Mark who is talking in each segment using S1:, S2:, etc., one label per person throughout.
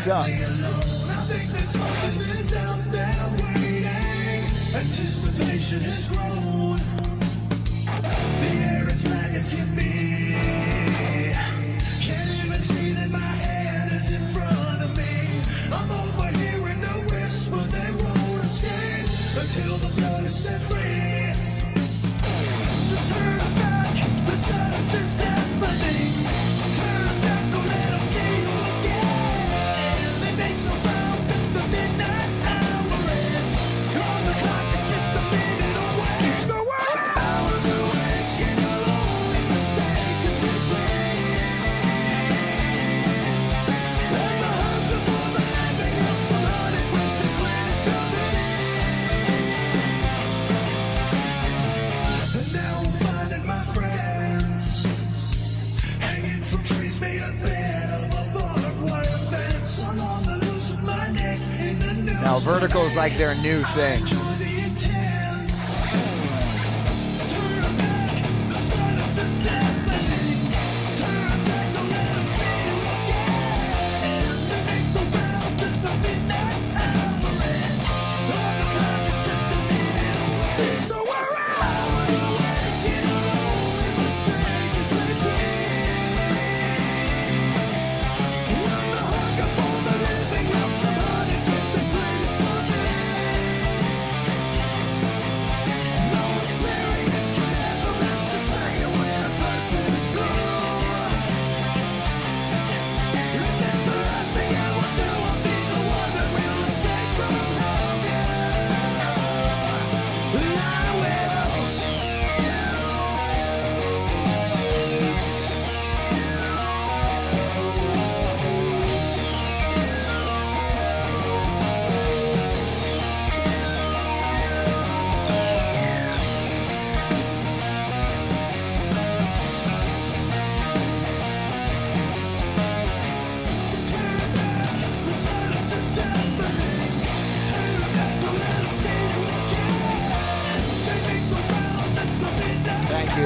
S1: What's up?
S2: Anticipation has grown. The air is black as can be. Can't even see that my hand is in front of me. I'm overhearing the whisper they won't escape until the blood is set free. So turn back, the silence is deafening. Turn back, don't let them see you again. They make no rounds at the midnight hour. On the clock, it's just a minute away. So we're hours away, and your only mistake is replay. And the hunger for the landing of flooded with the greatest of it. And now I'm finding my friends hanging from trees made a bed of a barbed wire fence. I'm on the loose with my neck in the noose.
S1: Now vertical is like their new thing. Thank you.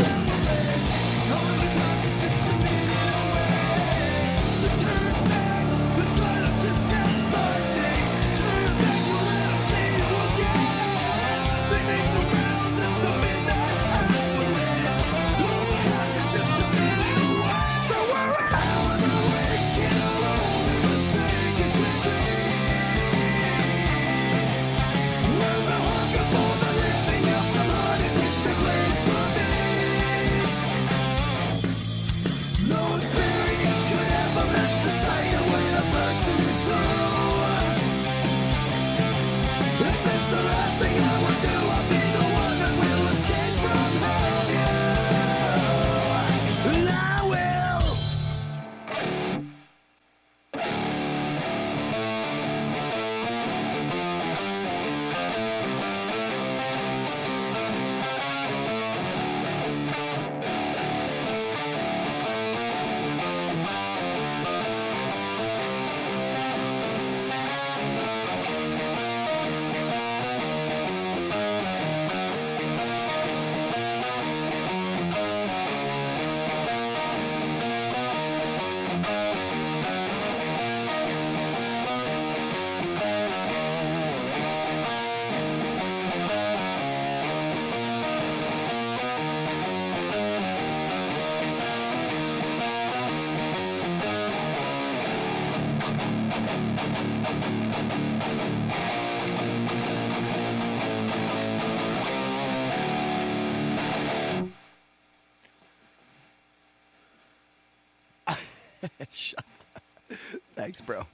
S1: Shut up. Thanks, bro.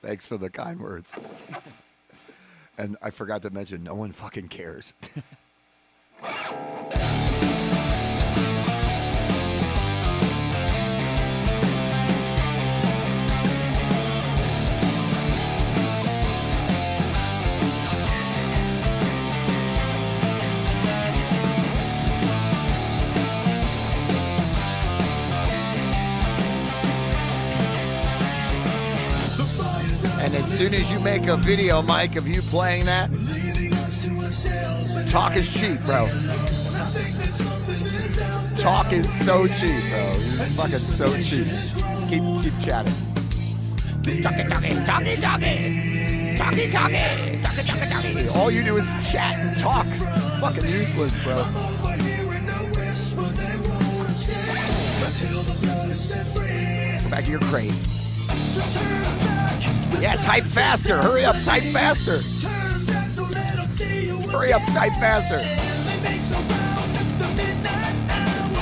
S1: Thanks for the kind words. And I forgot to mention, no one fucking cares. And as soon as you make a video, Mike, of you playing that, talk is cheap, bro. Talk is so cheap, bro. You're fucking so cheap. Keep chatting. Talkie. All you do is chat and talk. Fucking useless, bro.
S2: I'm over here in the whisper, they won't escape until the blood is set free.
S1: Go back to your crate.
S2: So turn back.
S1: Yeah, type faster. Hurry up, type faster.
S2: Turn back, don't let 'em see you
S1: Hurry up, type faster.
S2: They make the rounds at the midnight hour.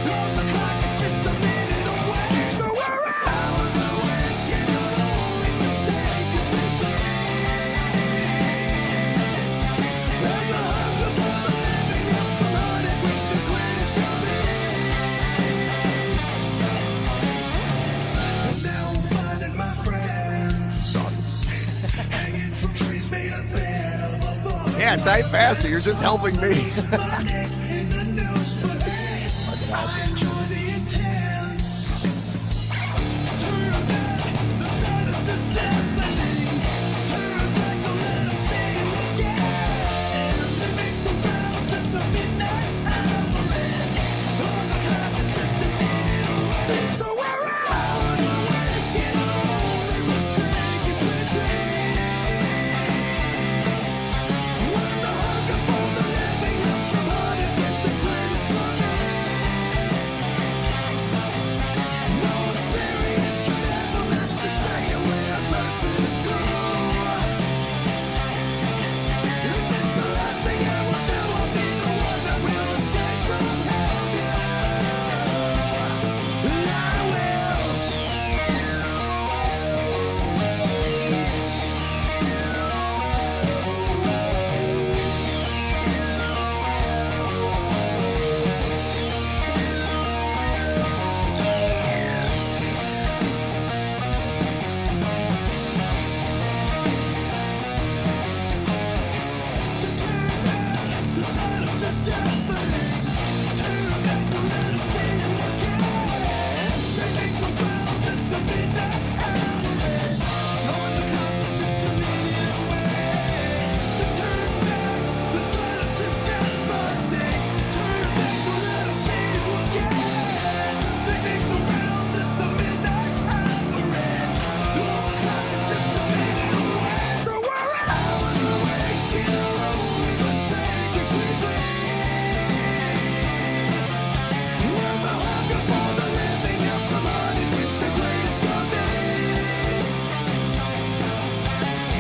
S2: On the clock, it's just a minute away. So we're hours away. And your only mistake is sleeping. And the hunger for the living comes from hunting with the greatest coming. And now I'm finding my friends. Hanging from trees made of bed of a ball.
S1: Yeah, type faster. You're just helping me.
S2: In the news, but I enjoy the intense. Turn back, the silence is deafening. Turn back, don't let 'em see you again. They make the rounds at the midnight hour. On the clock, it's just a minute away. So we're hours away. And our only mistake is sleeping. When the hunger for the living comes from hunting with the greatest runners. No experience could ever match the staying where a person is through. If it's the last thing I will do, I'll be the one that will escape from hell. I will. So turn back, the silence is deafening. Turn back, don't let 'em see you again. They make the rounds at the midnight hour. On the clock, it's just a minute away. So turn back, the silence is deafening. Turn back, don't let 'em see you again. They make the rounds at the midnight hour. On the clock, it's just a minute away. So we're hours away. And our only mistake is sleeping. When the hunger for the living comes from hunting with the greatest comings.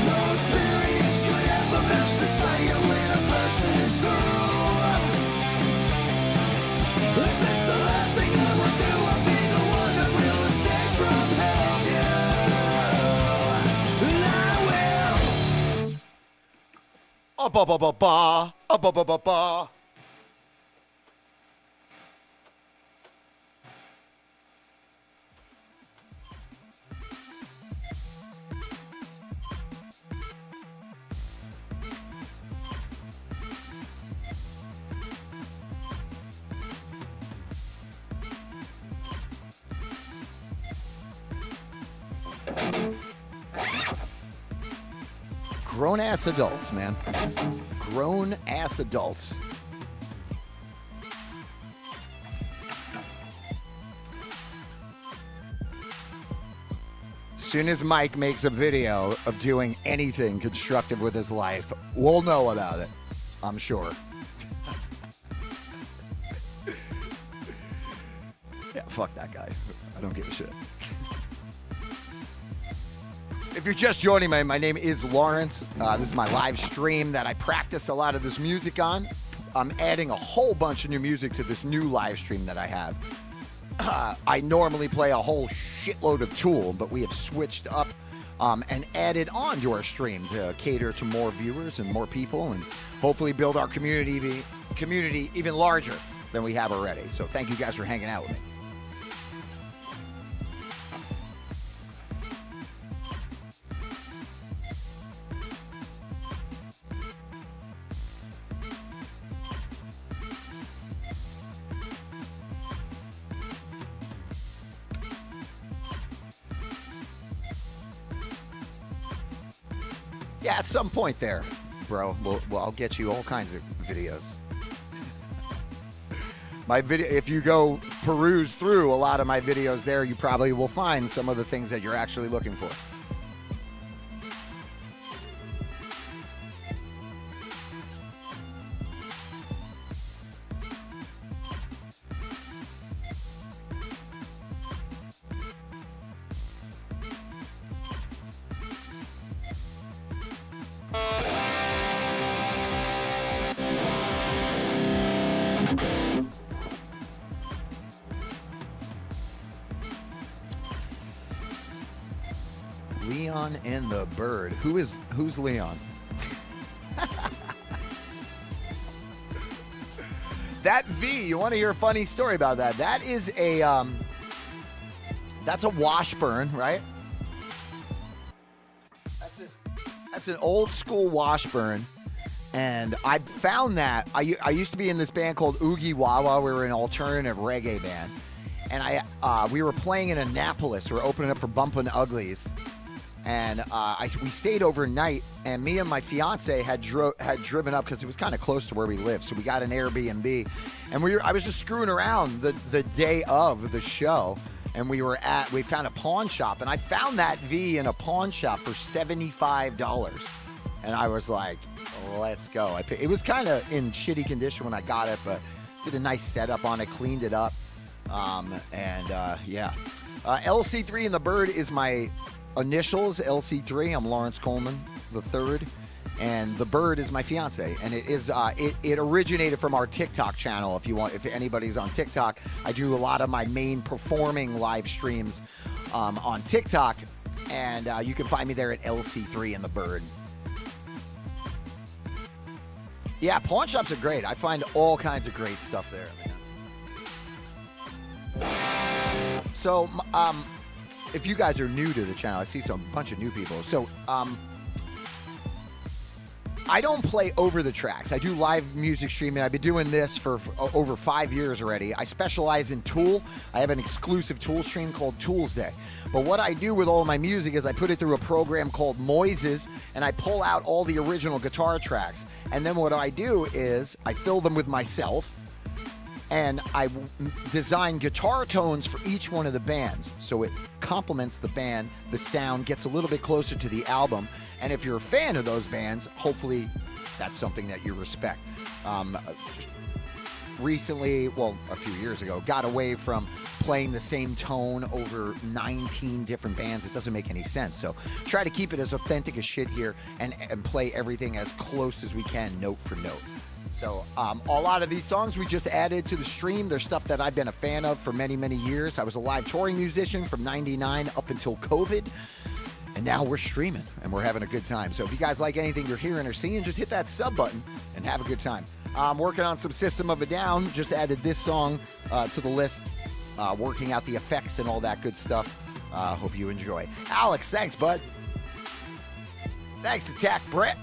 S2: No experience could ever match the slaying when a person is through. If it's the last thing I will do, I'll be the one that will escape from hell. And I will.
S1: Ba. Grown ass adults, man. Grown ass adults. As soon as Mike makes a video of doing anything constructive with his life, we'll know about it. I'm sure. Yeah, fuck that guy. I don't give a shit. If you're just joining me, my name is Lawrence. This is my live stream that I practice a lot of this music on. I'm adding a whole bunch of new music to this new live stream that I have. I normally play a whole shitload of Tool, but we have switched up and added on to our stream to cater to more viewers and more people and hopefully build our community even larger than we have already. So thank you guys for hanging out with me. Yeah, at some point there, bro, I'll get you all kinds of videos. My video, if you go peruse through a lot of my videos there, you probably will find some of the things that you're actually looking for. Leon and the Bird. Who's Leon? That V, you want to hear a funny story about that? That is a that's a Washburn, right? That's an old school Washburn. And I found that I used to be in this band called Oogie Wawa. We were an alternative reggae band. And we were playing in Annapolis. We were opening up for Bumpin' Uglies. And we stayed overnight, and me and my fiance had driven up because it was kind of close to where we lived. So we got an Airbnb, and I was just screwing around the day of the show, and we found a pawn shop, and I found that V in a pawn shop for $75, and I was like, let's go. It was kind of in shitty condition when I got it, but did a nice setup on it, cleaned it up, yeah. LC3 and the Bird is my initials, LC3. I'm Lawrence Coleman III, and the Bird is my fiance, and it is it originated from our TikTok channel. If anybody's on TikTok, I do a lot of my main performing live streams on TikTok, and you can find me there at LC3 and the Bird. Yeah, pawn shops are great. I find all kinds of great stuff there, man. So if you guys are new to the channel, I see a bunch of new people. So, I don't play over the tracks. I do live music streaming. I've been doing this for over 5 years already. I specialize in Tool. I have an exclusive Tool stream called Tools Day. But what I do with all of my music is I put it through a program called Moises, and I pull out all the original guitar tracks. And then what I do is I fill them with myself, and I design guitar tones for each one of the bands. So it complements the band, the sound gets a little bit closer to the album. And if you're a fan of those bands, hopefully that's something that you respect. Recently, well, a few years ago, got away from playing the same tone over 19 different bands. It doesn't make any sense. So try to keep it as authentic as shit here and play everything as close as we can, note for note. So a lot of these songs we just added to the stream. They're stuff that I've been a fan of for many, many years. I was a live touring musician from '99 up until COVID. And now we're streaming, and we're having a good time. So if you guys like anything you're hearing or seeing, just hit that sub button and have a good time. I'm working on some System of a Down. Just added this song to the list. Working out the effects and all that good stuff. Hope you enjoy. Alex, thanks, bud. Thanks to Tack Brett.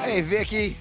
S1: Hey, Vicky.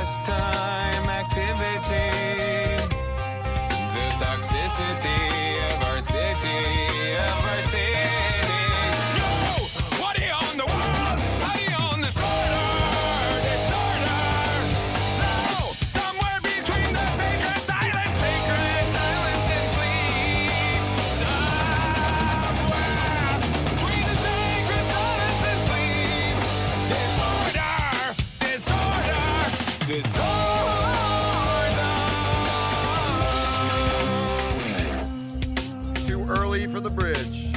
S3: pastime activity. The toxicity of our city, of our city. Yo, what are you on the wall? How you on the disorder? No, somewhere between the sacred silence and sleep. Somewhere between the sacred silence and sleep. Disorder.
S1: Too early for the bridge.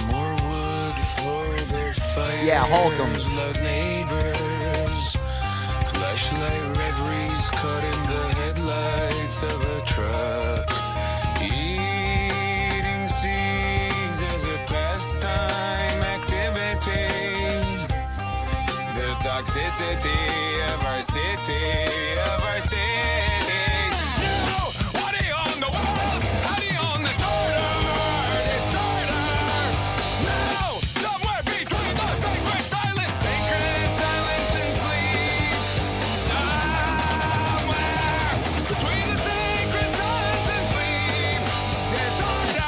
S3: More wood for their fires.
S1: Yeah, Holcomb's.
S3: Loud neighbors. Flashlight reveries caught in the headlights of a truck. Eating seeds as a pastime activity. The toxicity of our city, of our city. No, what are you on the wall? How do you on disorder? No, somewhere between the sacred silence and sleep. Somewhere between the sacred silence and sleep. Disorder.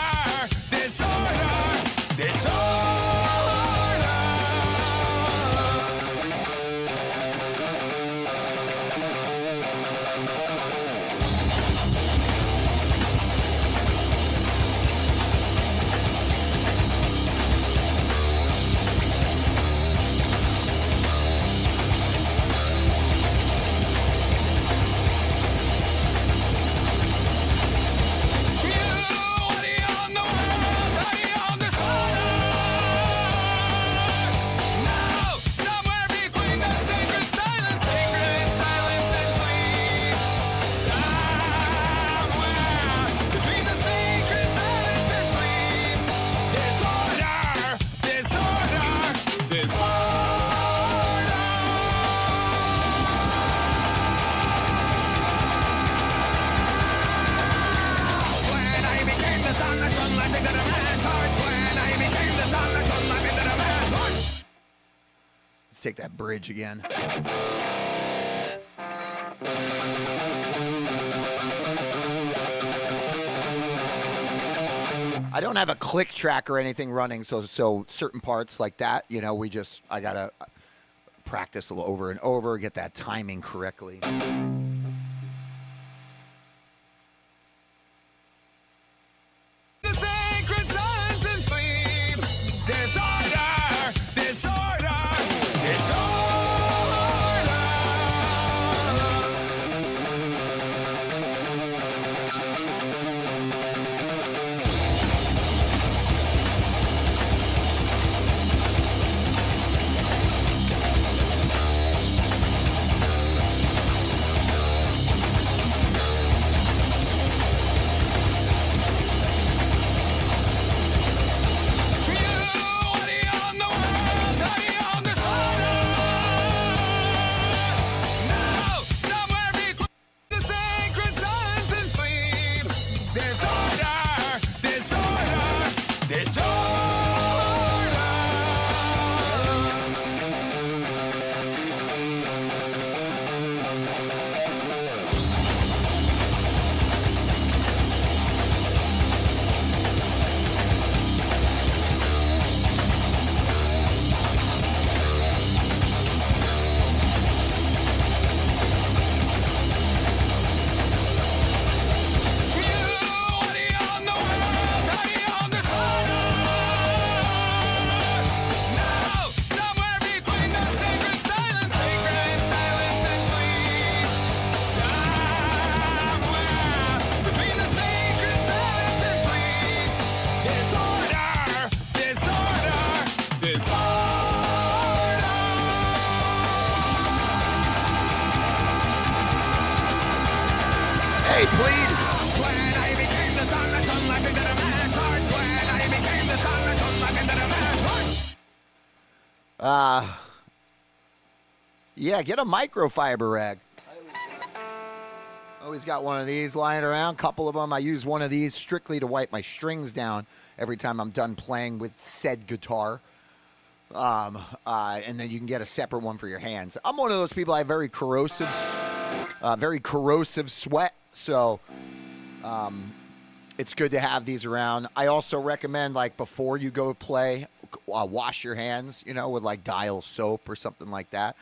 S1: Let's take that bridge again. I don't have a click track or anything running, so certain parts like that, you know, I gotta practice a little over and over, get that timing correctly.
S3: The sacred silence and sleep. Disorder.
S1: Hey, please.
S2: When I became the sun that shone life into the man's heart. When I became the sun that shone life into the man's heart.
S1: Yeah, get a microfiber rag. Always got one of these lying around. Couple of them. I use one of these strictly to wipe my strings down every time I'm done playing with said guitar. And then you can get a separate one for your hands. I'm one of those people. I have very corrosive sweat. So it's good to have these around. I also recommend, like, before you go play, wash your hands, you know, with like Dial soap or something like that.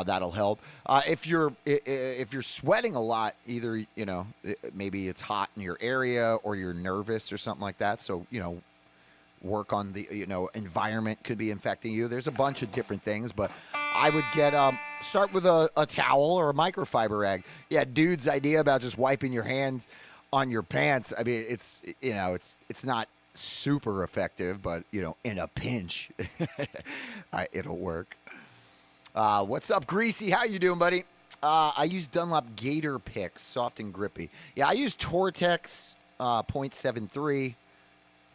S1: That'll help. If you're sweating a lot, either, you know, maybe it's hot in your area or you're nervous or something like that. So, you know, work on the, you know, environment could be infecting you. There's a bunch of different things, but I would get start with a towel or a microfiber rag. Yeah, dude's idea about just wiping your hands on your pants. I mean, it's, you know, it's not super effective, but, you know, in a pinch, it'll work. What's up, Greasy? How you doing, buddy? I use Dunlop Gator picks, soft and grippy. Yeah, I use Tortex 0.73.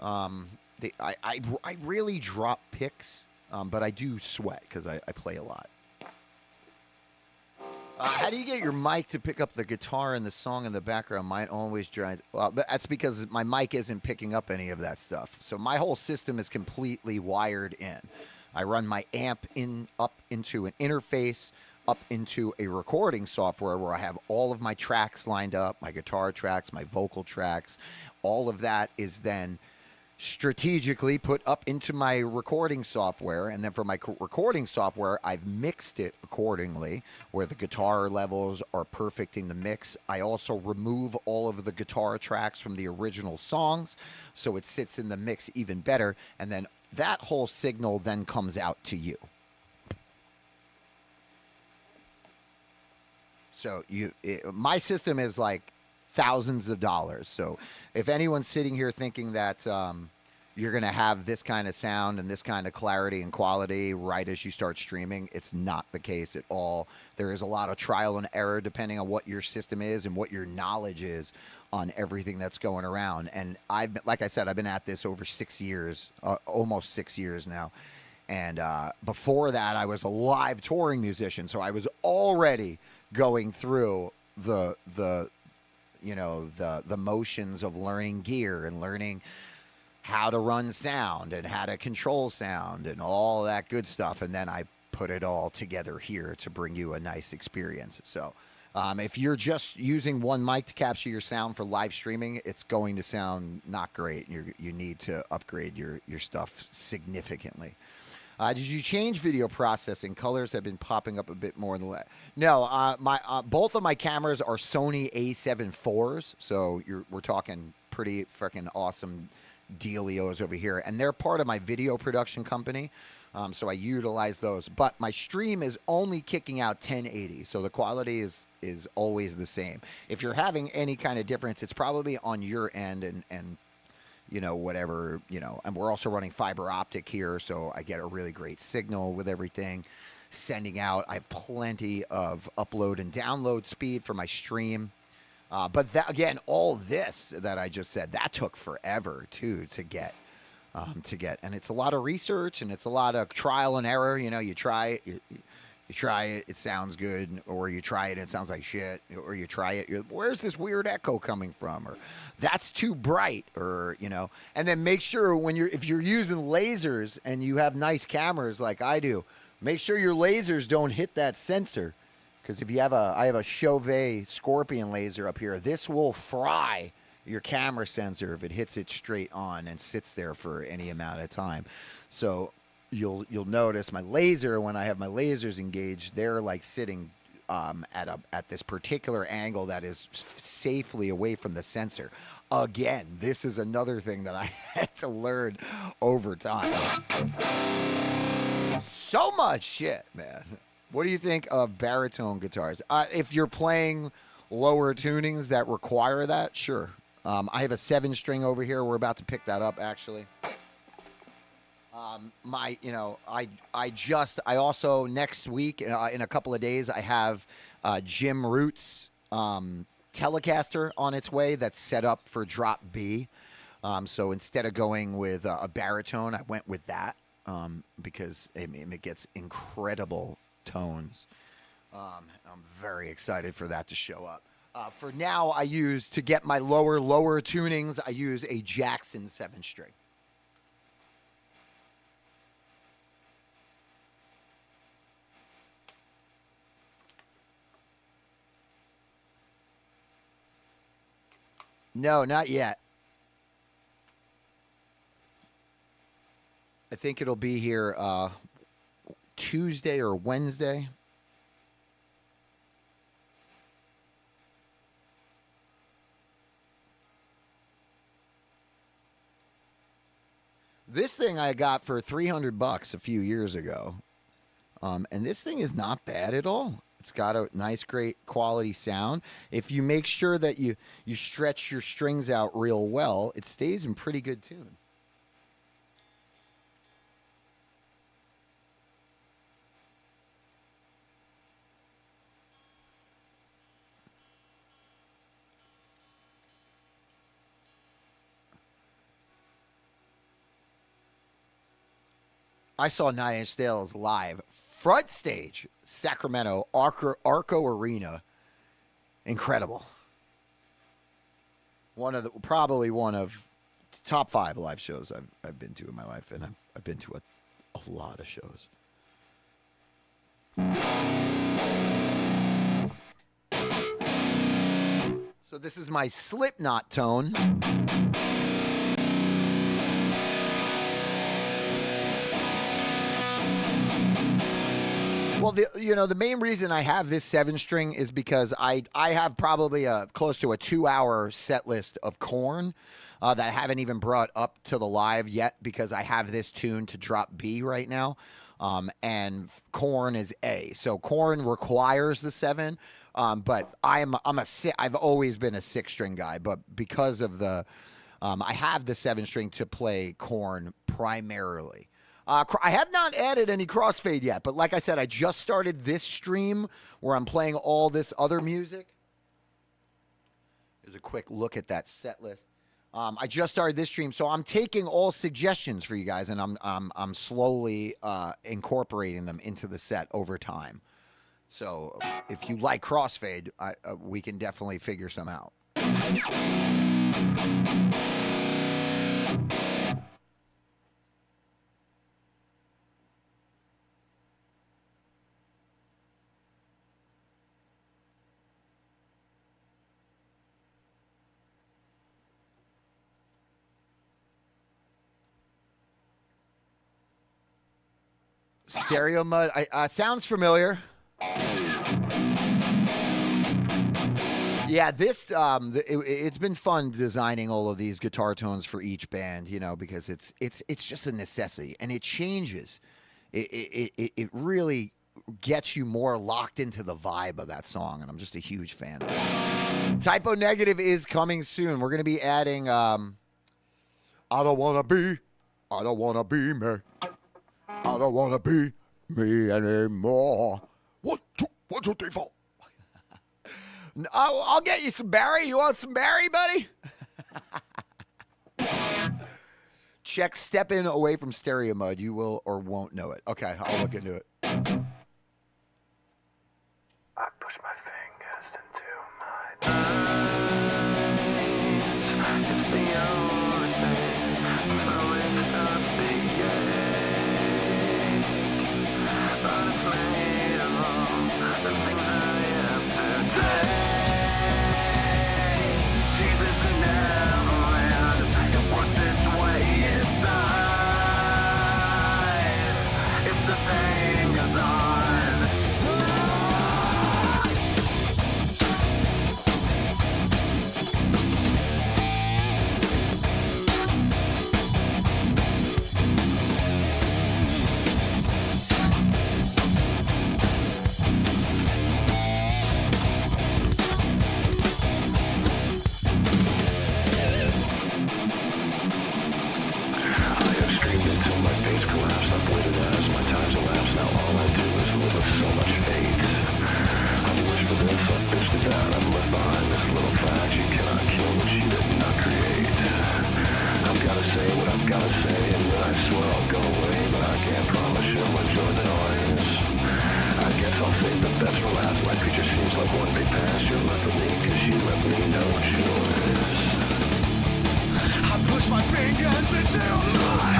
S1: I really drop picks, but I do sweat because I play a lot. How do you get your mic to pick up the guitar and the song in the background? Mine always drives. Well, but that's because my mic isn't picking up any of that stuff. So my whole system is completely wired in. I run my amp up into an interface, up into a recording software where I have all of my tracks lined up, my guitar tracks, my vocal tracks. All of that is then strategically put up into my recording software, and then for my recording software, I've mixed it accordingly where the guitar levels are perfecting the mix. I also remove all of the guitar tracks from the original songs so it sits in the mix even better, and then that whole signal then comes out to you. So my system is like thousands of dollars. So if anyone's sitting here thinking that you're going to have this kind of sound and this kind of clarity and quality right as you start streaming, it's not the case at all. There is a lot of trial and error depending on what your system is and what your knowledge is on everything that's going around. And like I said, I've been at this over 6 years, almost 6 years now. And before that, I was a live touring musician. So I was already going through the motions of learning gear and learning how to run sound and how to control sound and all that good stuff. And then I put it all together here to bring you a nice experience. So if you're just using one mic to capture your sound for live streaming, it's going to sound not great. You need to upgrade your stuff significantly. Did you change video processing? Colors have been popping up a bit more in the last. No, both of my cameras are Sony A7 IVs, so we're talking pretty freaking awesome dealios over here, and they're part of my video production company, so I utilize those. But my stream is only kicking out 1080, so the quality is always the same. If you're having any kind of difference, it's probably on your end, and you know, whatever, you know, and we're also running fiber optic here, so I get a really great signal with everything sending out. I have plenty of upload and download speed for my stream. But that, again, all this that I just said, that took forever too to get, and it's a lot of research and it's a lot of trial and error. You know, you try it, you try it, it sounds good, or you try it and it sounds like shit, or you try it, where's this weird echo coming from, or that's too bright, or, you know, and then make sure if you're using lasers and you have nice cameras like I do, make sure your lasers don't hit that sensor. Because if you have I have a Chauvet Scorpion laser up here, this will fry your camera sensor if it hits it straight on and sits there for any amount of time. So you'll notice my laser, when I have my lasers engaged, they're like sitting at this particular angle that is safely away from the sensor. Again, this is another thing that I had to learn over time. So much shit, man. What do you think of baritone guitars? If you're playing lower tunings that require that, sure. I have a 7-string over here. We're about to pick that up, actually. I also next week, in a couple of days, I have Jim Root's Telecaster on its way that's set up for drop B. So instead of going with a baritone, I went with that because it gets incredible tones. I'm very excited for that to show up. For now, I use, to get my lower tunings, I use a Jackson 7-string. No, not yet. I think it'll be here Tuesday or Wednesday. This thing I got for $300 a few years ago. And this thing is not bad at all. It's got a nice, great quality sound. If you make sure that you stretch your strings out real well, it stays in pretty good tune. I saw 9 Inch Nails live, front stage, Sacramento, Arco Arena. Incredible. Probably one of top 5 live shows I've been to in my life, and I've been to a lot of shows. So this is my Slipknot tone. Well, the main reason I have this 7-string is because I have probably close to a 2-hour set list of Korn that I haven't even brought up to the live yet, because I have this tune to drop B right now, and Korn is A. So Korn requires the 7, but I've always been a 6-string guy, but because of I have the 7-string to play Korn primarily. I have not added any crossfade yet, but like I said, I just started this stream where I'm playing all this other music. Here's a quick look at that set list. I just started this stream, so I'm taking all suggestions for you guys, and I'm slowly incorporating them into the set over time. So if you like crossfade, we can definitely figure some out. Stereo Mud, sounds familiar. Yeah, it's been fun designing all of these guitar tones for each band, because it's just a necessity, and it changes. It really gets you more locked into the vibe of that song, and I'm just a huge fan of it. Typo Negative is coming soon. We're going to be adding I don't want to be me. I don't want to be me anymore. 1, 2, 1, 2, 3, 4. I'll get you some Barry. You want some Barry, buddy? Check Step In away from Stereo Mud. You will or won't know it. Okay, I'll look into it.
S2: I push my fingers into my eyes. It's the only thing slowly stops the ache. But it's made of all the things I am today. Jesus in Neverland, it works its way inside. If the pain my fingers into my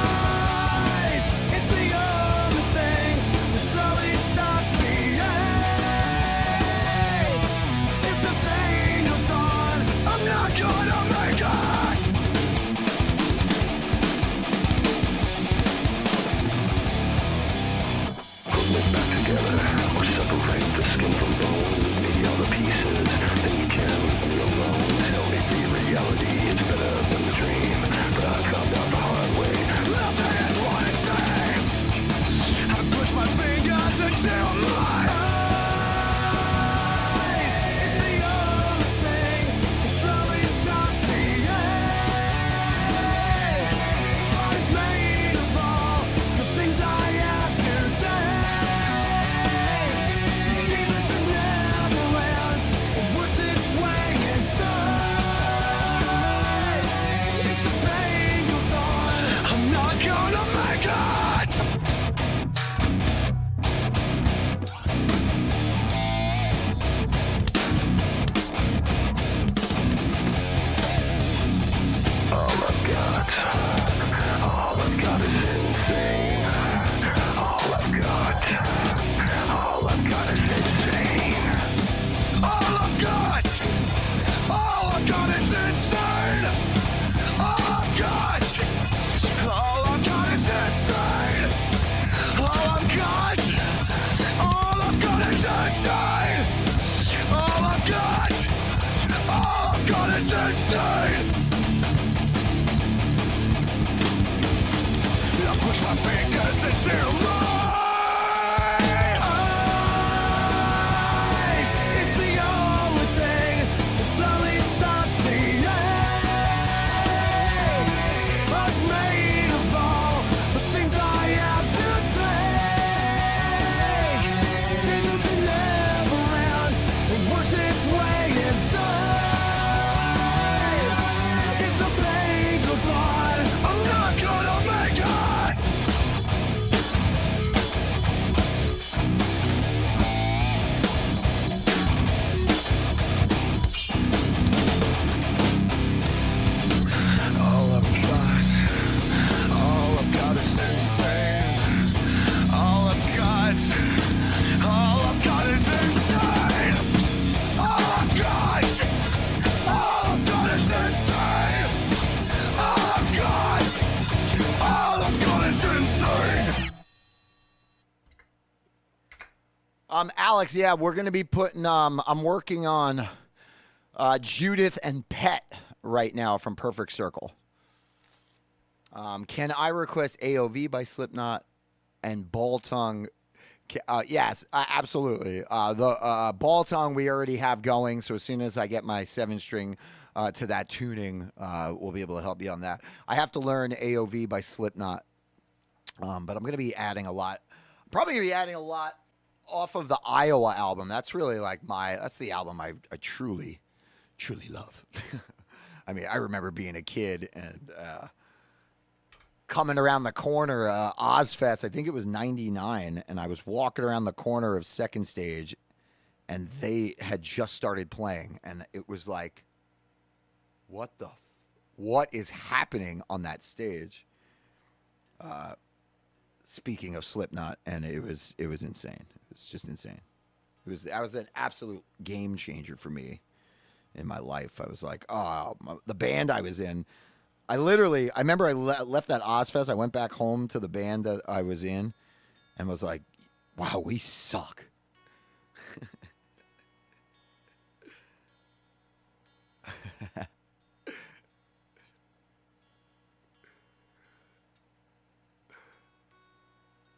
S2: eyes. It's the only thing that slowly stops me. If the pain goes on, I'm not gonna make it.
S4: Put it back together, or separate the skin from bone. Leave me all the pieces, then you can leave me alone. Tell me the reality is better than the dream, but I found out the hard way.
S2: Nothing is what it seems. I push my fingers into my eyes. It's the only thing that slowly stops me. It's made of all the things I have to take. Jesus, it never ends. It works its way inside. If the pain goes on, I'm not gonna make it.
S4: All I've got is insane. All I've got is insane.
S2: All I've got is insane. All I've got is insane. All I've got is insane. All I've got is insane. I push my fingers into my eyes. It's the only thing that slowly stops me. It's made of all the things I have to take. Jesus, it never ends. It works its way inside. If the pain goes on, I'm not gonna make it. All I've got is insane. All I've got is insane. All I've got is insane. All I've got is insane.
S1: Alex, yeah, we're gonna be putting. I'm working on Judith and Pet right now from Perfect Circle. Can I request AOV by Slipknot and Ball Tongue? Yes, absolutely. The Ball Tongue we already have going, so as soon as I get my 7-string to that tuning, we'll be able to help you on that. I have to learn AOV by Slipknot, but I'm going to be adding a lot. Probably going to be adding a lot off of the Iowa album. That's really like that's the album I truly, truly love. I mean, I remember being a kid and coming around the corner, Ozfest, I think it was 99, and I was walking around the corner of Second Stage, and they had just started playing, and it was like, what is happening on that stage? Speaking of Slipknot, and it was insane. It was just insane. That was an absolute game changer for me in my life. I was like, the band I was in. I remember I left that Ozfest. I went back home to the band that I was in and was like, wow, we suck.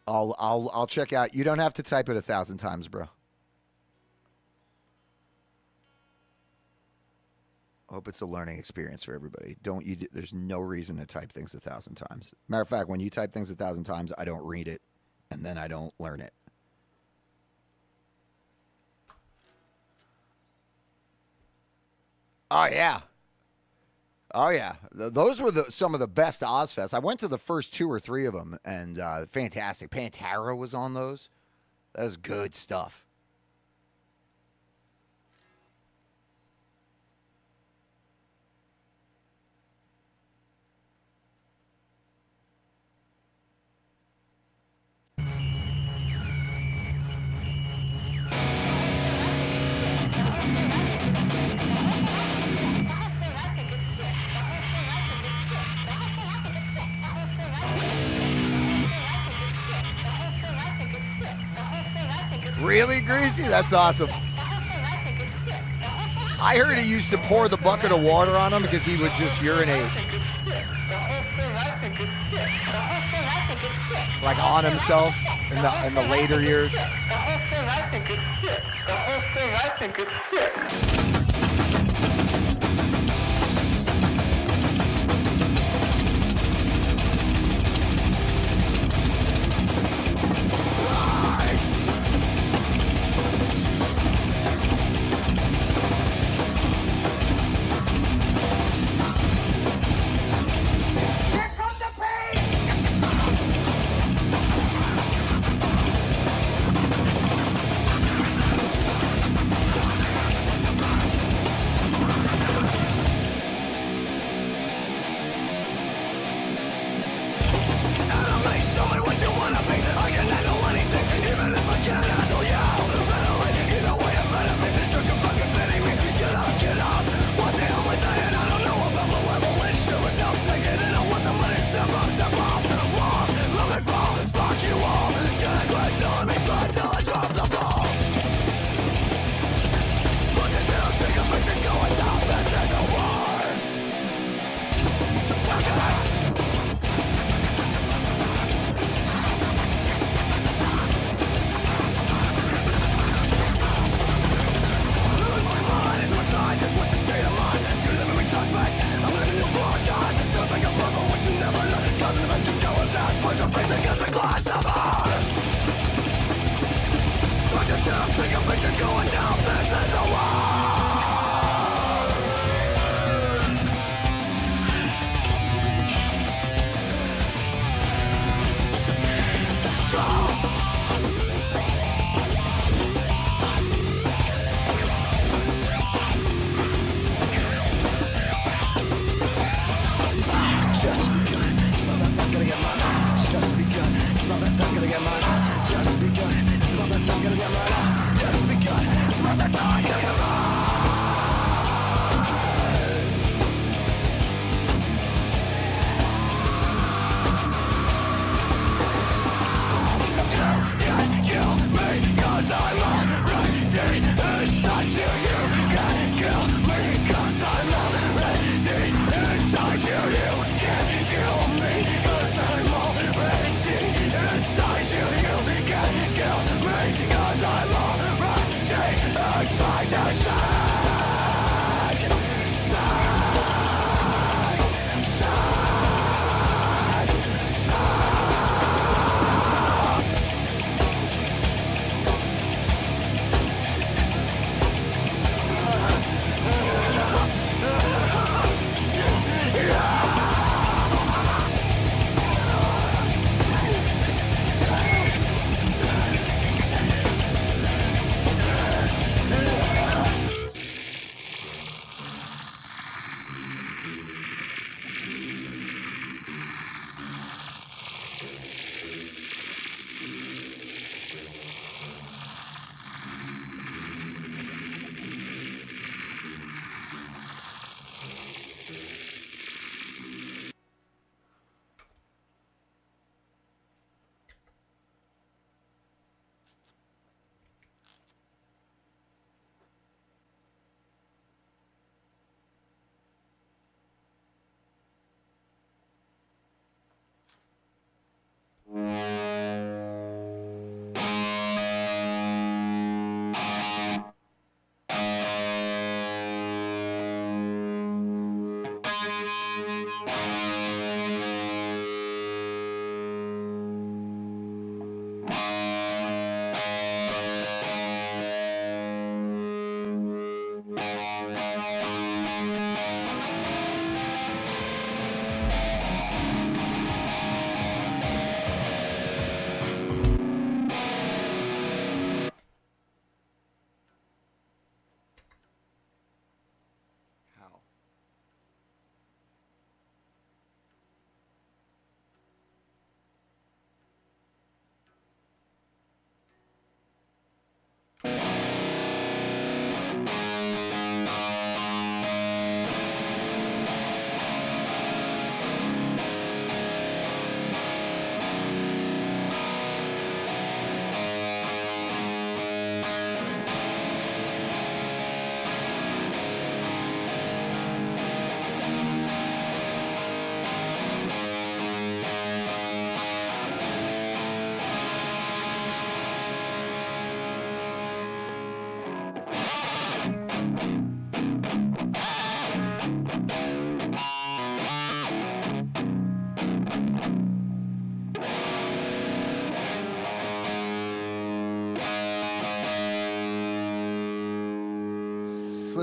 S1: I'll check out. You don't have to type it 1,000 times, bro. I hope it's a learning experience for everybody. There's no reason to type things 1,000 times. Matter of fact, when you type things 1,000 times, I don't read it, and then I don't learn it. Oh, yeah. Oh, yeah. Those were some of the best Ozfests. I went to the first 2 or 3 of them, and fantastic. Pantera was on those. That was good stuff. really, Greasy? That's awesome. I heard he used to pour the bucket of water on him because he would just urinate. Like on himself in the later years.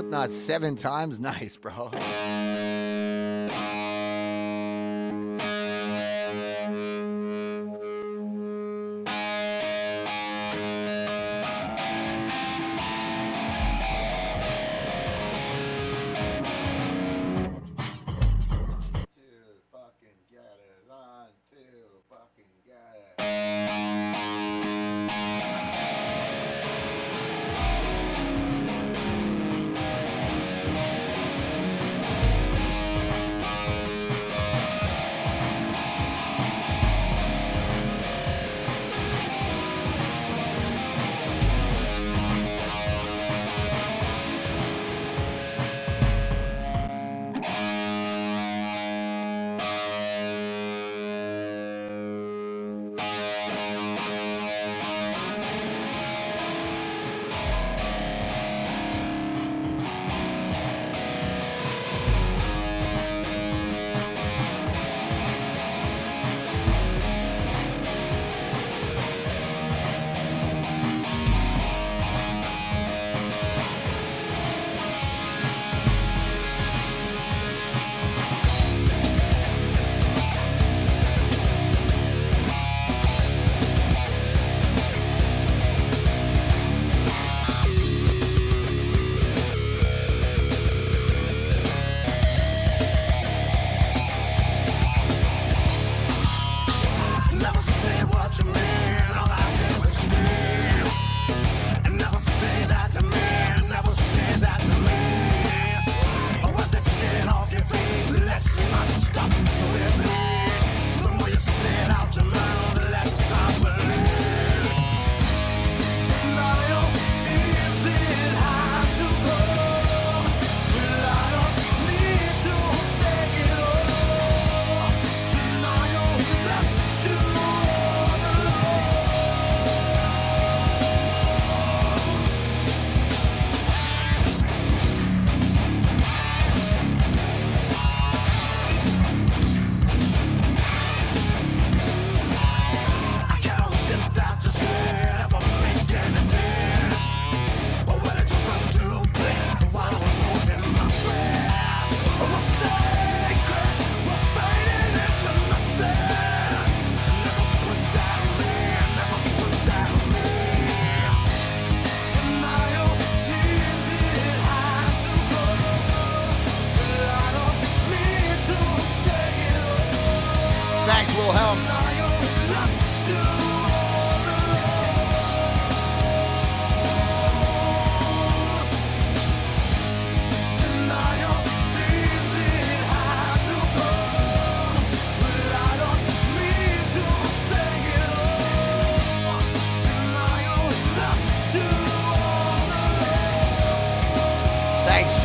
S1: Not 7 times. Nice, bro.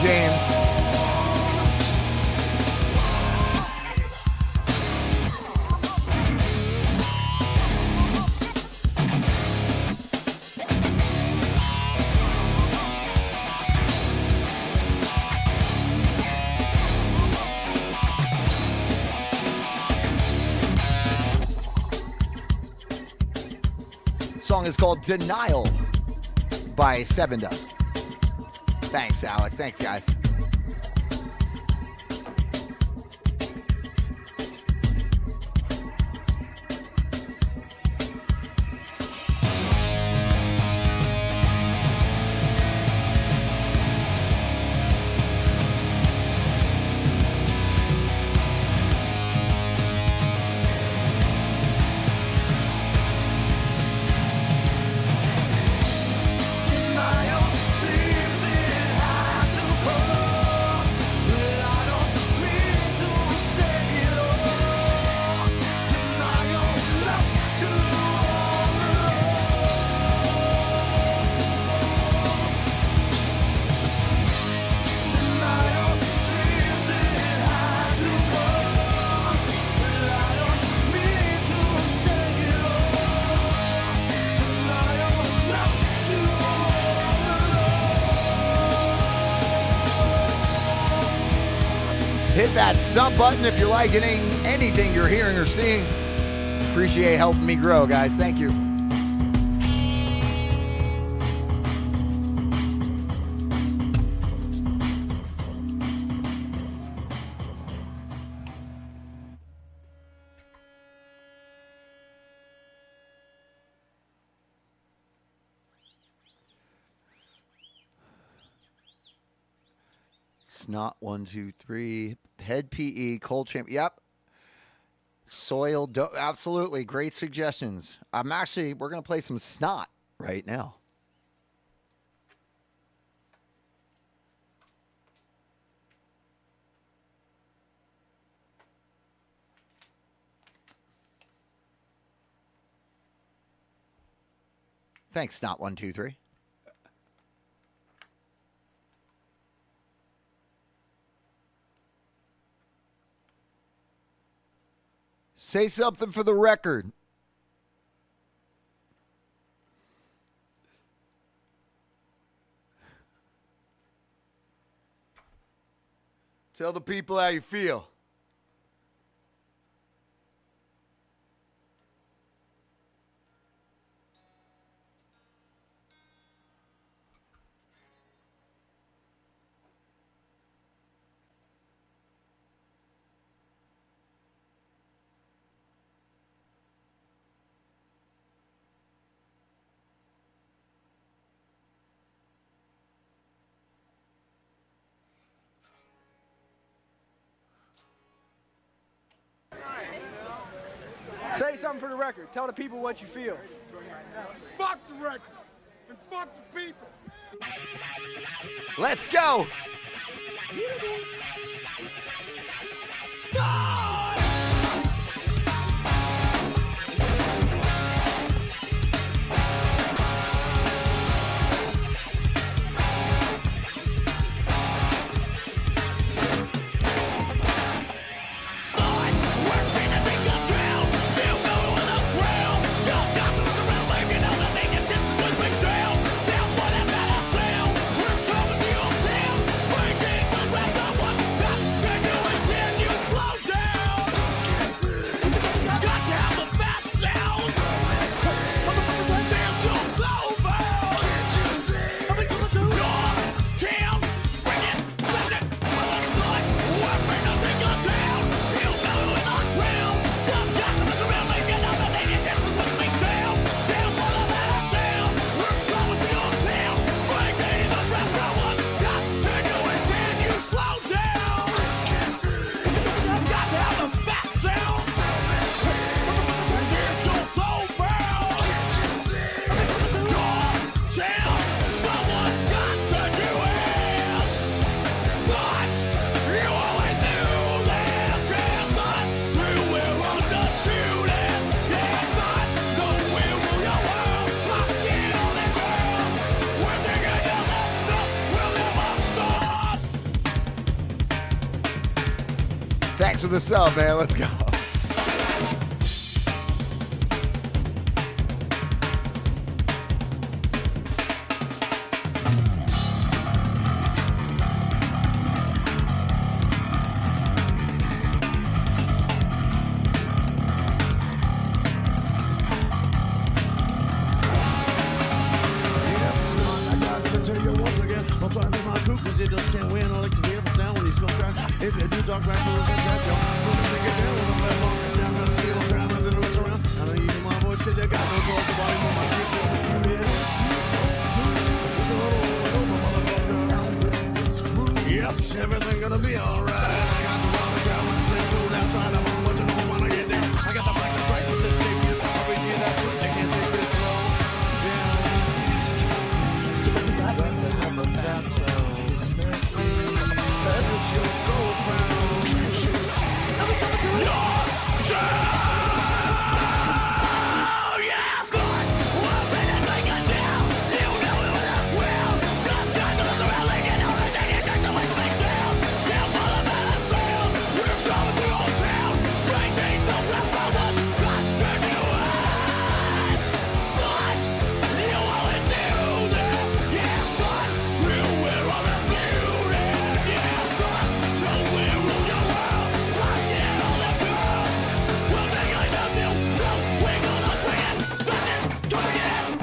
S1: James. Song is called Denial by Seven Dust. Thanks, Alex. Thanks, guys. Hit that sub button if you're liking anything you're hearing or seeing. Appreciate helping me grow, guys. Thank you. Snot 123. Head PE. Cold champ. Yep. Soil. Absolutely. Great suggestions. We're going to play some Snot right now. Thanks, Snot 123. Say something for the record. Tell the people how you feel.
S5: Say something for the record. Tell the people what you feel.
S6: Fuck the record and fuck the people.
S1: Let's go. Thanks for the sub, man. Let's go.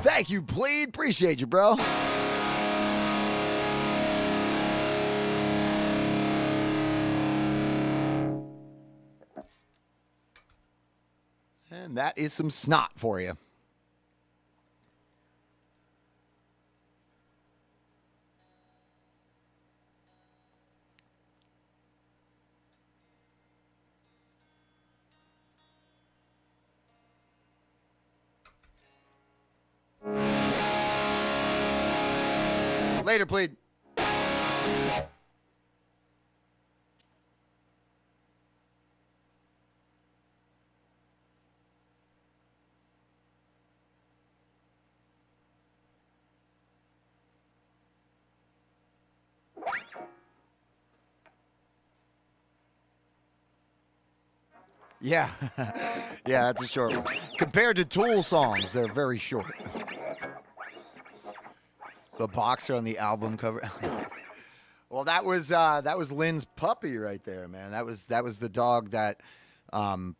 S1: Thank you, Plead. Appreciate you, bro. And that is some Snot for you. Later, please. Yeah. Yeah, that's a short one. Compared to Tool songs, they're very short. The boxer on the album cover. Well, that was Lynn's puppy right there, man. That was the dog that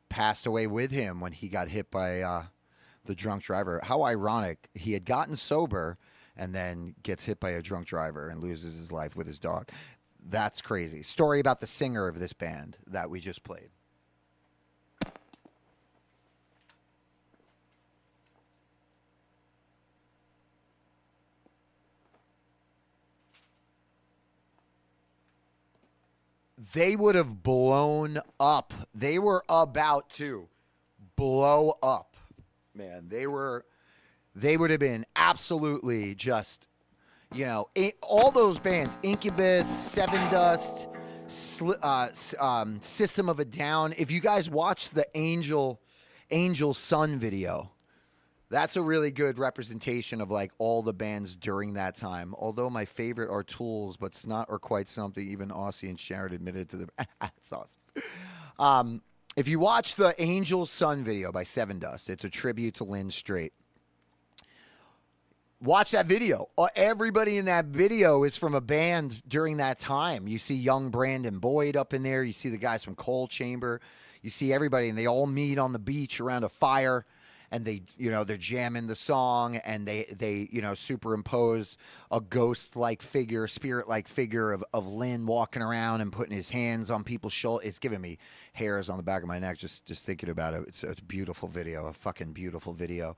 S1: passed away with him when he got hit by the drunk driver. How ironic. He had gotten sober and then gets hit by a drunk driver and loses his life with his dog. That's crazy. Story about the singer of this band that we just played. They would have blown up. They were about to blow up, man. They would have been absolutely just, you know, all those bands, Incubus, Seven Dust, System of a Down. If you guys watch the Angel Sun video, that's a really good representation of like all the bands during that time. Although my favorite are Tools, but Snot or Quite Something. Even Aussie and Sharon admitted to the. It's awesome. If you watch the Angel Sun video by Seven Dust, it's a tribute to Lynn Straight. Watch that video. Everybody in that video is from a band during that time. You see young Brandon Boyd up in there. You see the guys from Coal Chamber. You see everybody, and they all meet on the beach around a fire. And they, you know, they're jamming the song, and they you know, superimpose a ghost-like figure, spirit-like figure of Lynn walking around and putting his hands on people's shoulders. It's giving me hairs on the back of my neck just thinking about it. It's a beautiful video, a fucking beautiful video.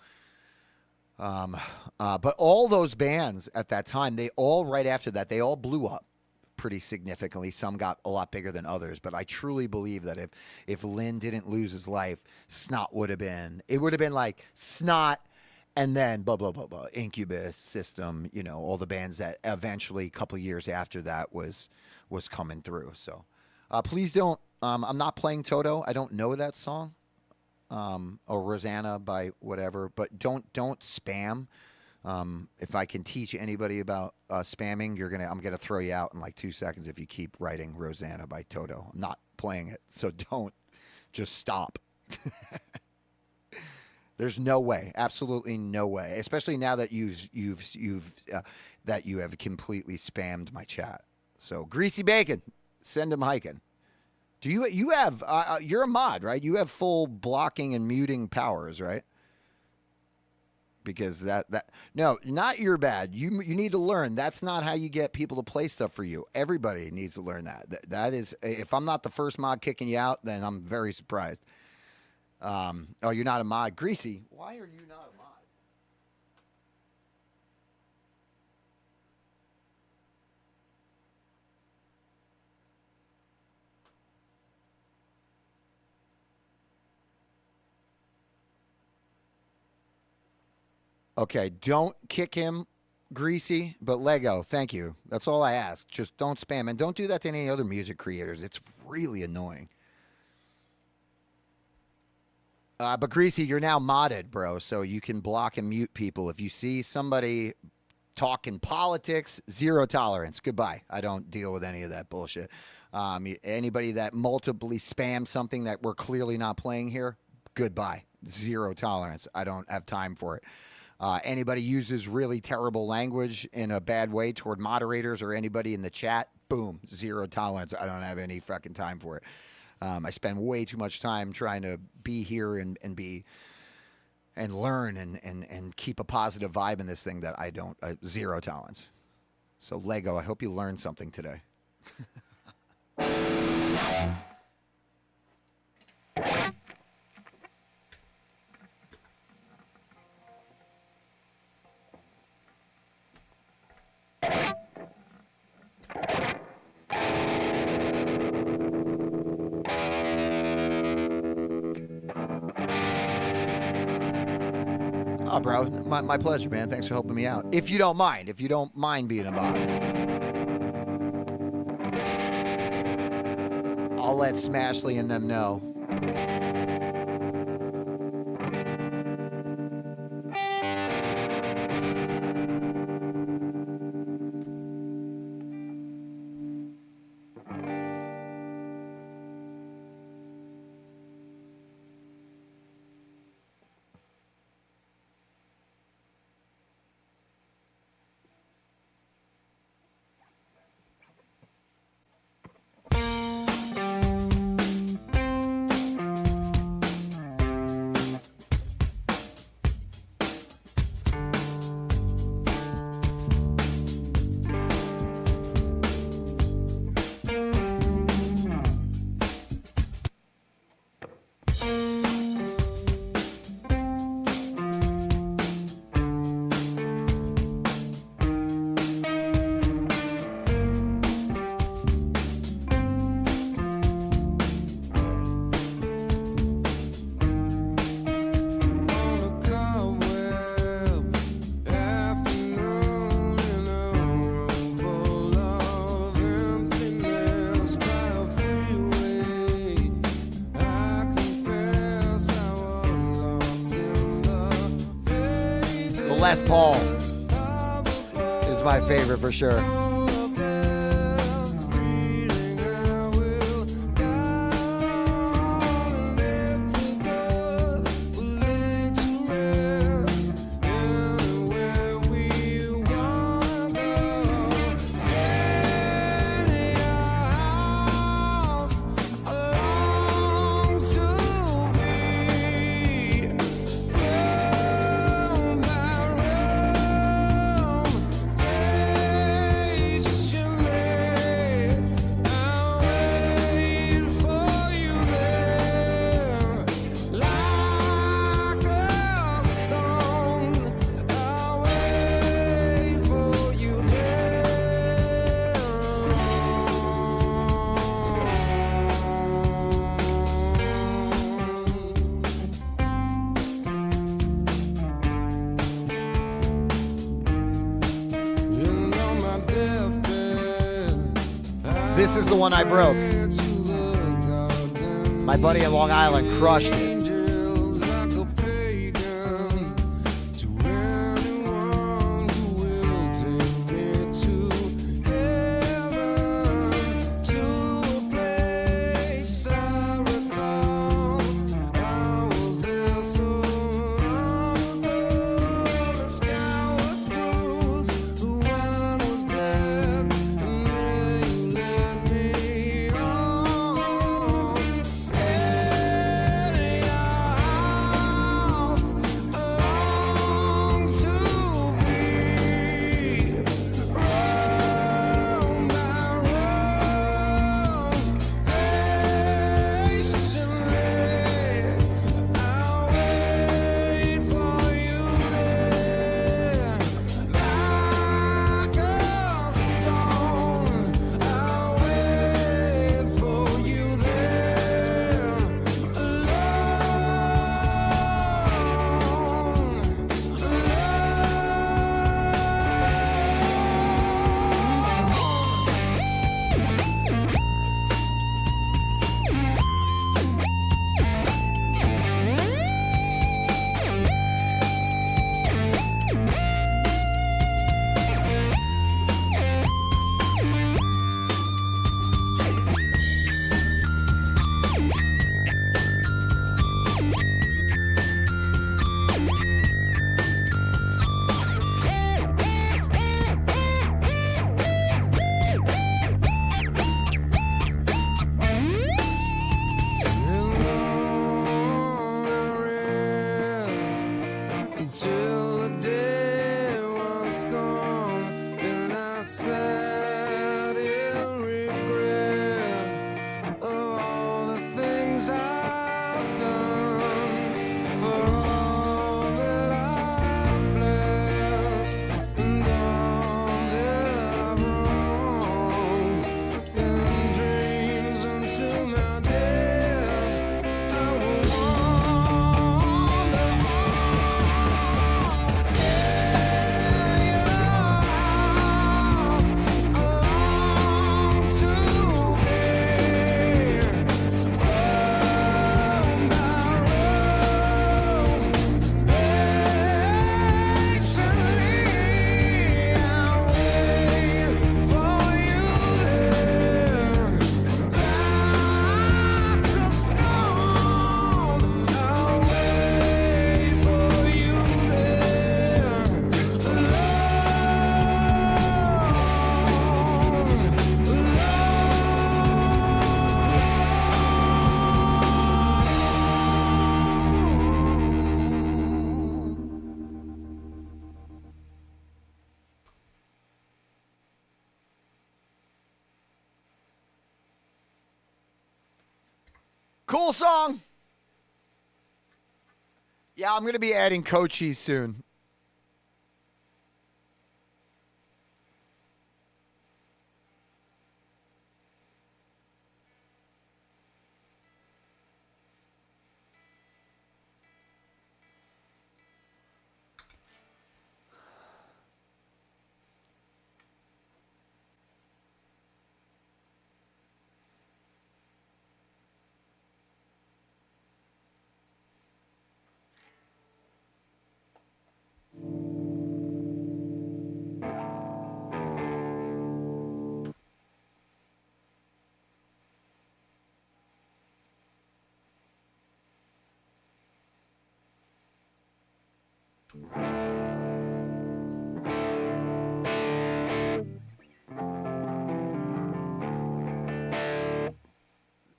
S1: But all those bands at that time, they all, right after that, they all blew up pretty significantly. Some got a lot bigger than others, but I truly believe that if Lynn didn't lose his life, Snot would have been like Snot and then blah, blah, blah, blah, Incubus, System, you know, all the bands that eventually a couple of years after that was coming through. So please don't, I'm not playing Toto. I don't know that song, or Rosanna by whatever, but don't spam. If I can teach anybody about spamming, I'm gonna throw you out in like 2 seconds if you keep writing Rosanna by Toto. I'm not playing it, so don't. Just stop. There's no way, absolutely no way. Especially now that that you have completely spammed my chat. So Greasy Bacon, send him hiking. Do you have you're a mod, right? You have full blocking and muting powers, right? Because no, not your bad. You need to learn. That's not how you get people to play stuff for you. Everybody needs to learn that. That is, if I'm not the first mod kicking you out, then I'm very surprised. Oh, you're not a mod. Greasy, why are you not a mod? Okay, don't kick him, Greasy, but Lego, thank you. That's all I ask. Just don't spam, and don't do that to any other music creators. It's really annoying. But Greasy, you're now modded, bro, so you can block and mute people. If you see somebody talking politics, zero tolerance. Goodbye. I don't deal with any of that bullshit. Anybody that multiply spams something that we're clearly not playing here, goodbye. Zero tolerance. I don't have time for it. Anybody uses really terrible language in a bad way toward moderators or anybody in the chat, boom, zero tolerance. I don't have any fucking time for it. I spend way too much time trying to be here and learn and keep a positive vibe in this thing that I don't, zero tolerance. So Lego, I hope you learned something today. Oh, bro, my pleasure, man. Thanks for helping me out. If you don't mind being a mod. I'll let Smashley and them know. Les Paul is my favorite for sure. This is the one I broke. My buddy in Long Island crushed it. Cool song. Yeah, I'm going to be adding Kochi soon.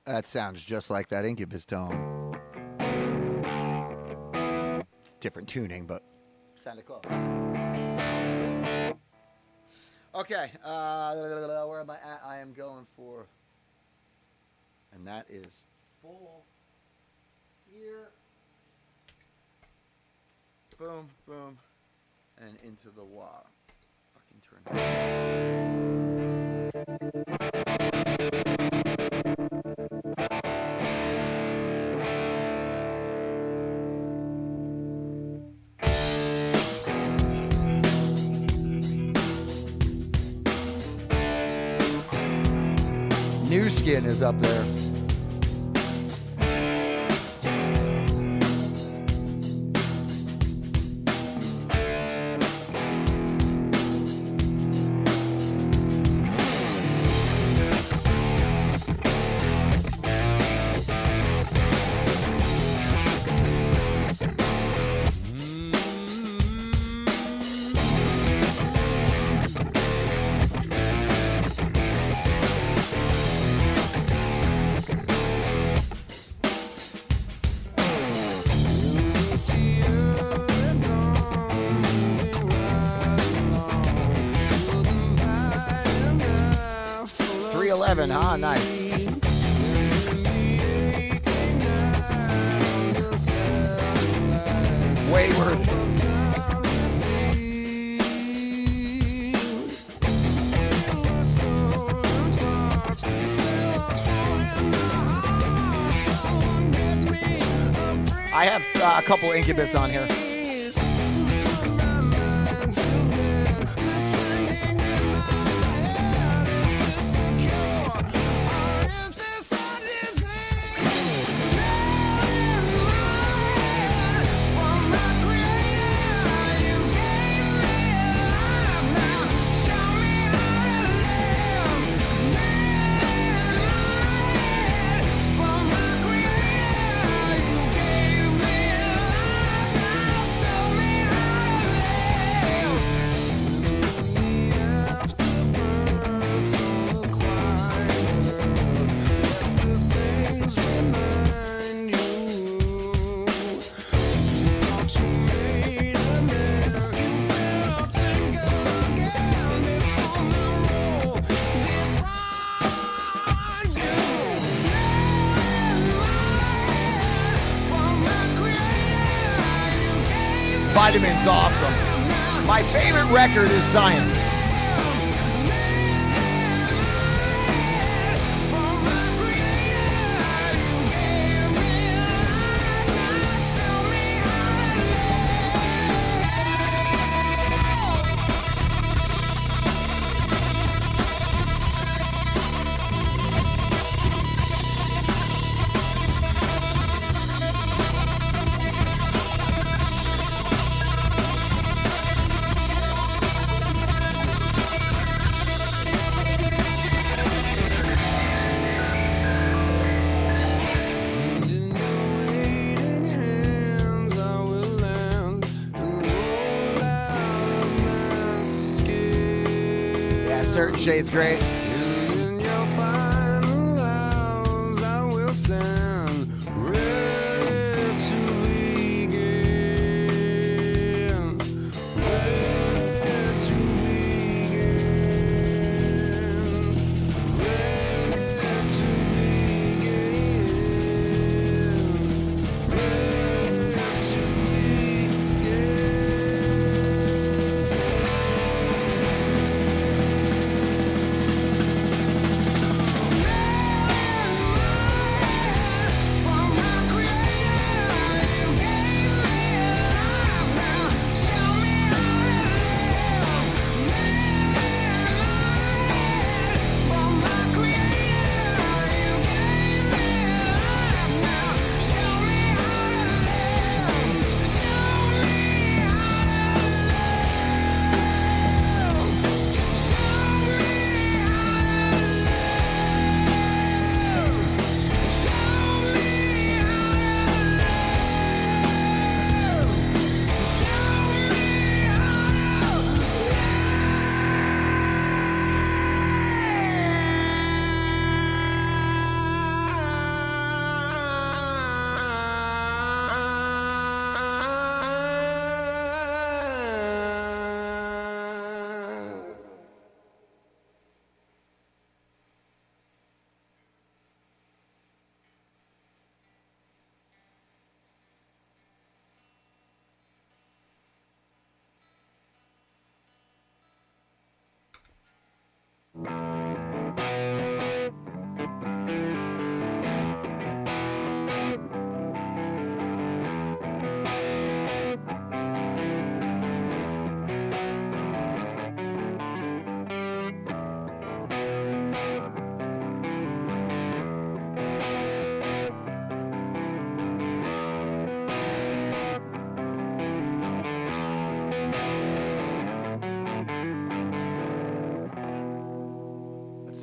S1: That sounds just like that Incubus tone. It's different tuning, but sounded close. Okay, where am I at? I am going for, and that is full here. Boom, boom, and into the wall. Fucking turn New Skin is up there. Ah, nice. Wayward. I have a couple Incubus on here. Vitamin's awesome. My favorite record is Science. Certain Shades great.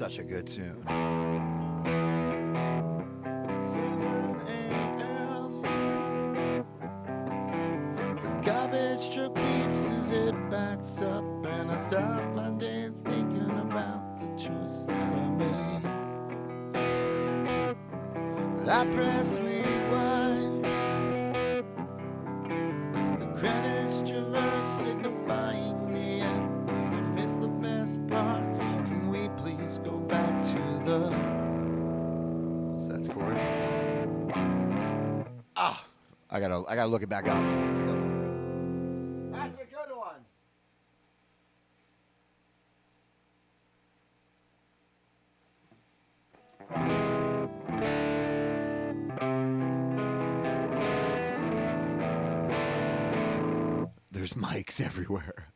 S1: such a good tune.
S7: 7 a.m. The garbage truck beeps as it backs up, and I start my day thinking about the choice that I made. I press rewind. The credits traverse, signifying the end. I missed the best part. Can we please go back to the...
S1: What's that chord? Ah, I gotta look it back up. That's a good one. That's a good one. There's mics everywhere.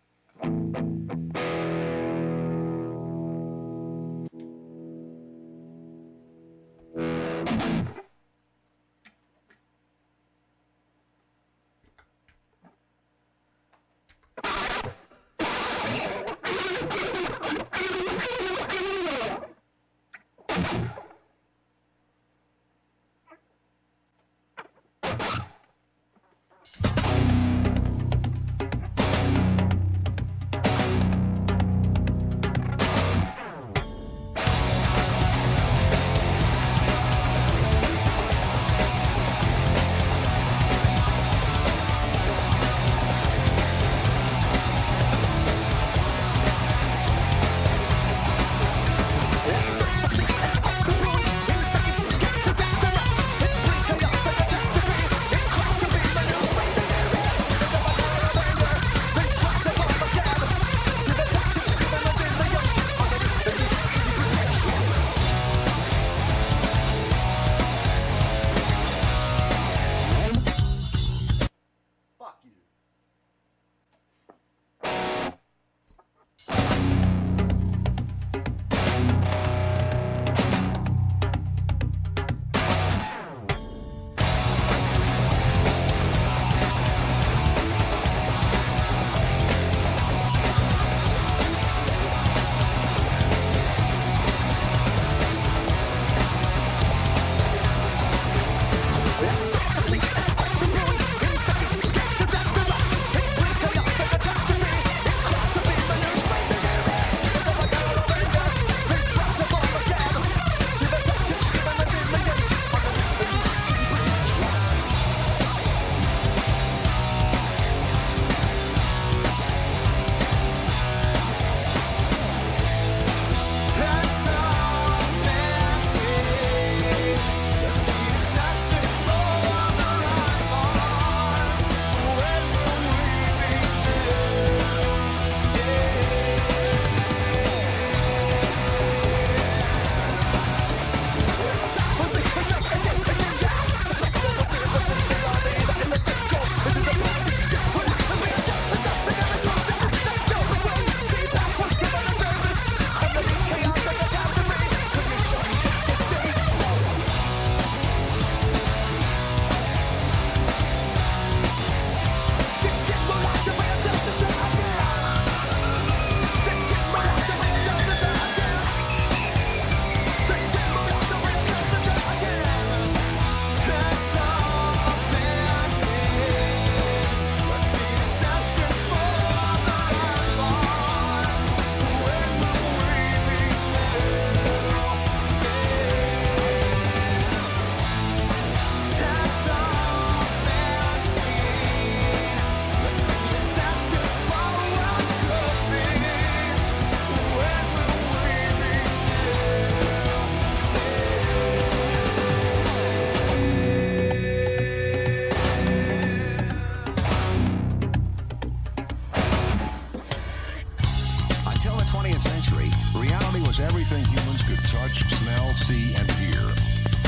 S8: see, and hear.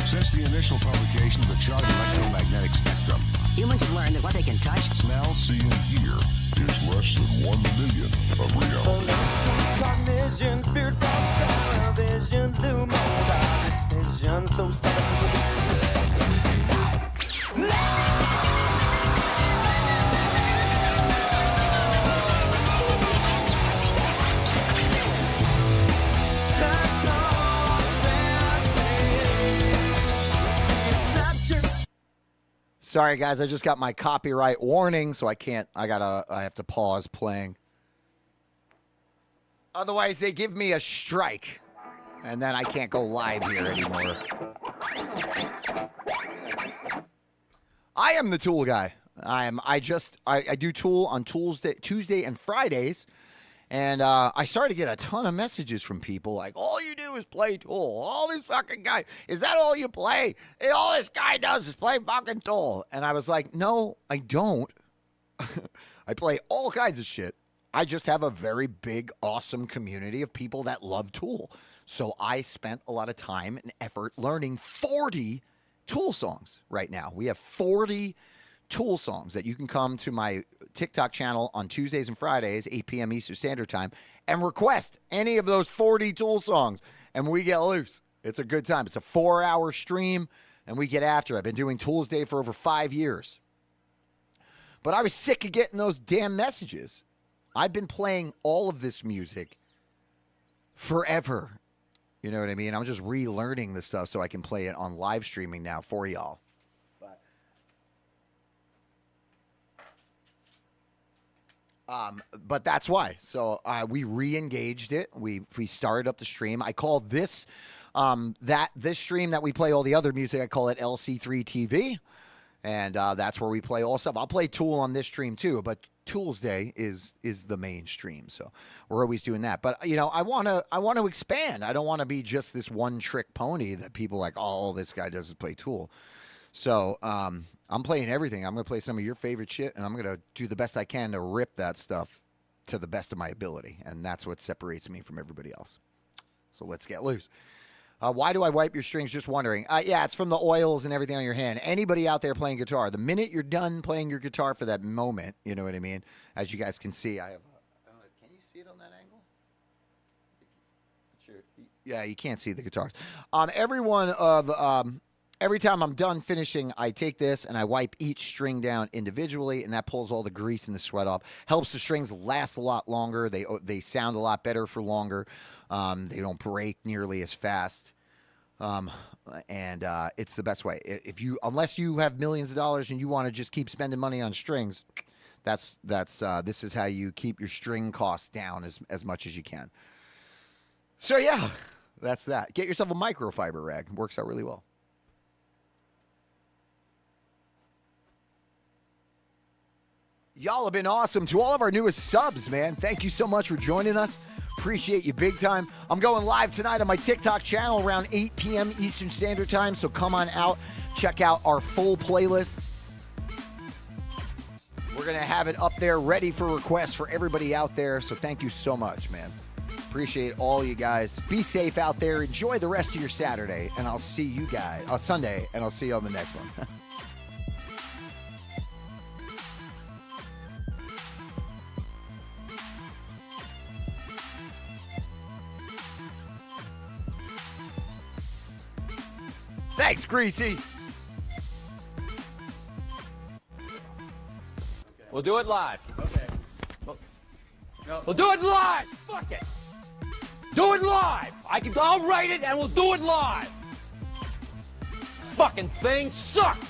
S8: Since the initial publication of the chart electromagnetic spectrum,
S9: humans have learned that what they can touch,
S8: smell, see, and hear is less than 1 million of reality.
S2: Cognition, spirit from television, do mold our decisions. So stop it to that's all.
S1: Sorry, guys. I just got my copyright warning, so I have to pause playing. Otherwise, they give me a strike, and then I can't go live here anymore. I am the Tool guy. I do Tool on Tuesday and Fridays, and I started to get a ton of messages from people like, all you do is play Tool. All this fucking guy, is that all you play? All this guy does is play fucking Tool. And I was like, no, I don't. I play all kinds of shit. I just have a very big, awesome community of people that love Tool. So I spent a lot of time and effort learning 40 Tool songs right now. We have 40 Tool songs that you can come to my TikTok channel on Tuesdays and Fridays, 8 p.m. Eastern Standard Time, and request any of those 40 Tool songs, and we get loose. It's a good time. It's a 4-hour stream, and we get after it. I've been doing Tools Day for over 5 years. But I was sick of getting those damn messages. I've been playing all of this music forever. You know what I mean? I'm just relearning this stuff so I can play it on live streaming now for y'all. But that's why. So we re-engaged it. We started up the stream. I call this this stream that we play all the other music, I call it LC3TV. And that's where we play all stuff. I'll play Tool on this stream too, but Tools Day is the main stream. So we're always doing that. But you know, I want to expand. I don't want to be just this one trick pony that people like, oh, all this guy does is play Tool. So I'm playing everything. I'm going to play some of your favorite shit, and I'm going to do the best I can to rip that stuff to the best of my ability. And that's what separates me from everybody else. So let's get loose. Why do I wipe your strings? Just wondering. Yeah, it's from the oils and everything on your hand. Anybody out there playing guitar, the minute you're done playing your guitar for that moment, you know what I mean? As you guys can see, I have can you see it on that angle? Sure. Yeah, you can't see the guitars. Every time I'm done finishing, I take this and I wipe each string down individually, and that pulls all the grease and the sweat off. Helps the strings last a lot longer. They sound a lot better for longer. They don't break nearly as fast. And it's the best way. Unless you have millions of dollars and you want to just keep spending money on strings, this is how you keep your string costs down as much as you can. So yeah, that's that. Get yourself a microfiber rag. It works out really well. Y'all have been awesome. To all of our newest subs, man, thank you so much for joining us. Appreciate you big time. I'm going live tonight on my TikTok channel around 8 p.m. Eastern Standard Time, so come on out. Check out our full playlist. We're going to have it up there ready for requests for everybody out there, so thank you so much, man. Appreciate all you guys. Be safe out there. Enjoy the rest of your Saturday, and I'll see you guys Sunday, and I'll see you on the next one. Thanks, Greasy.
S10: We'll do it live.
S6: Okay.
S10: We'll do it live. Fuck it. Do it live. I'll write it and we'll do it live. Fucking thing sucks.